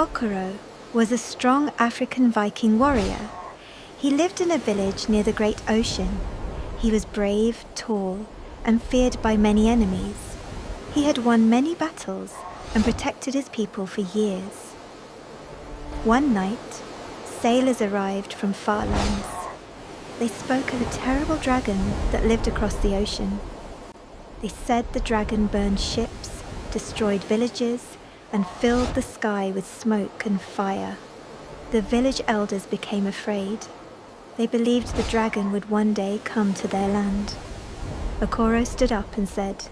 Okoro was a strong African Viking warrior. He lived in a village near the great ocean. He was brave, tall, and feared by many enemies. He had won many battles and protected his people for years. One night, sailors arrived from far lands. They spoke of a terrible dragon that lived across the ocean. They said the dragon burned ships, destroyed villages, and filled the sky with smoke and fire. The village elders became afraid. They believed the dragon would one day come to their land. Okoro stood up and said,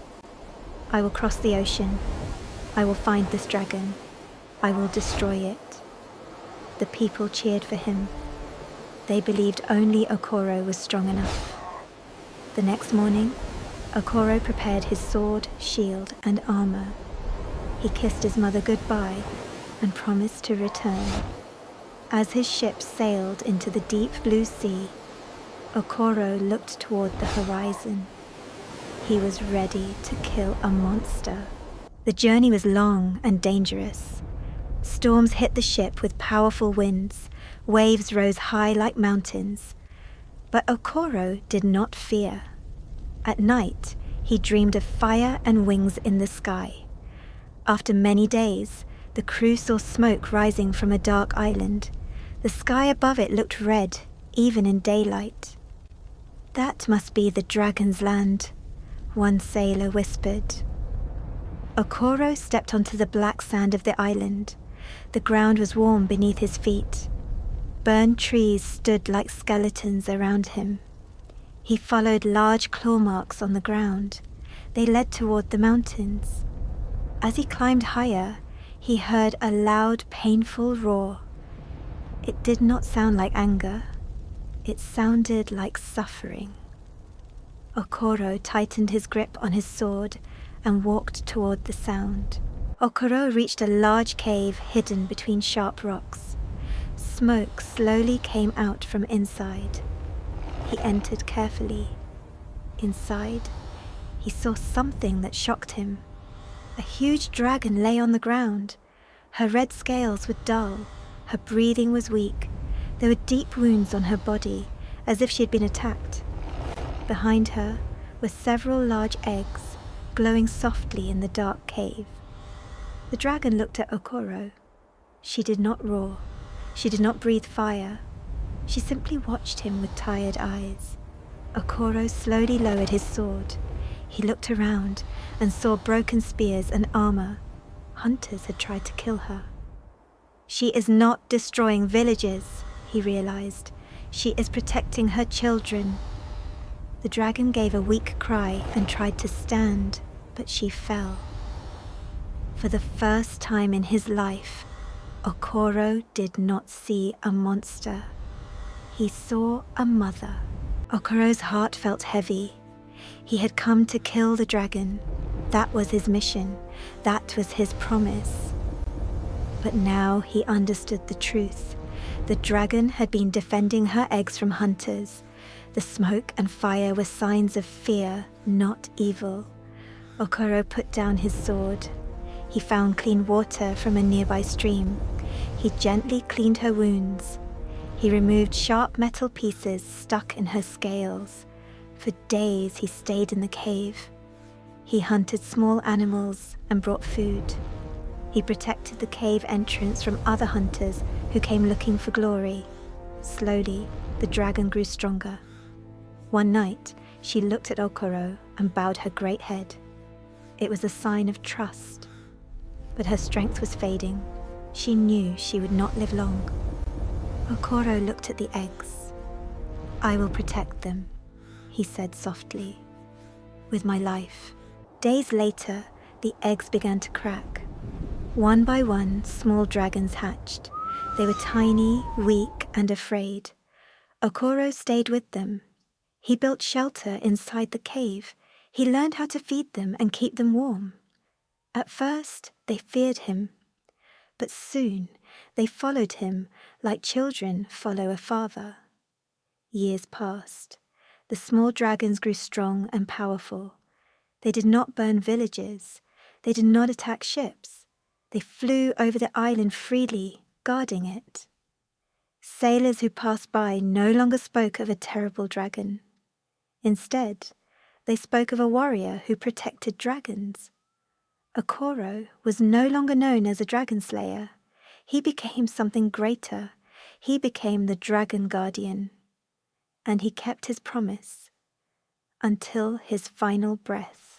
"I will cross the ocean. I will find this dragon. I will destroy it." The people cheered for him. They believed only Okoro was strong enough. The next morning, Okoro prepared his sword, shield, and armor. He kissed his mother goodbye and promised to return. As his ship sailed into the deep blue sea, Okoro looked toward the horizon. He was ready to kill a monster. The journey was long and dangerous. Storms hit the ship with powerful winds. Waves rose high like mountains. But Okoro did not fear. At night, he dreamed of fire and wings in the sky. After many days, the crew saw smoke rising from a dark island. The sky above it looked red, even in daylight. "That must be the dragon's land," one sailor whispered. Okoro stepped onto the black sand of the island. The ground was warm beneath his feet. Burned trees stood like skeletons around him. He followed large claw marks on the ground. They led toward the mountains. As he climbed higher, he heard a loud, painful roar. It did not sound like anger. It sounded like suffering. Okoro tightened his grip on his sword and walked toward the sound. Okoro reached a large cave hidden between sharp rocks. Smoke slowly came out from inside. He entered carefully. Inside, he saw something that shocked him. A huge dragon lay on the ground. Her red scales were dull. Her breathing was weak. There were deep wounds on her body, as if she had been attacked. Behind her were several large eggs, glowing softly in the dark cave. The dragon looked at Okoro. She did not roar. She did not breathe fire. She simply watched him with tired eyes. Okoro slowly lowered his sword. He looked around and saw broken spears and armor. Hunters had tried to kill her. "She is not destroying villages," he realized. "She is protecting her children." The dragon gave a weak cry and tried to stand, but she fell. For the first time in his life, Okoro did not see a monster. He saw a mother. Okoro's heart felt heavy. He had come to kill the dragon. That was his mission. That was his promise. But now he understood the truth. The dragon had been defending her eggs from hunters. The smoke and fire were signs of fear, not evil. Okoro put down his sword. He found clean water from a nearby stream. He gently cleaned her wounds. He removed sharp metal pieces stuck in her scales. For days he stayed in the cave. He hunted small animals and brought food. He protected the cave entrance from other hunters who came looking for glory. Slowly, the dragon grew stronger. One night, she looked at Okoro and bowed her great head. It was a sign of trust. But her strength was fading. She knew she would not live long. Okoro looked at the eggs. "I will protect them," he said softly, "with my life." Days later, the eggs began to crack. One by one, small dragons hatched. They were tiny, weak, and afraid. Okoro stayed with them. He built shelter inside the cave. He learned how to feed them and keep them warm. At first, they feared him. But soon, they followed him like children follow a father. Years passed. The small dragons grew strong and powerful. They did not burn villages. They did not attack ships. They flew over the island freely, guarding it. Sailors who passed by no longer spoke of a terrible dragon. Instead, they spoke of a warrior who protected dragons. Okoro was no longer known as a dragon slayer. He became something greater. He became the dragon guardian. And he kept his promise until his final breath.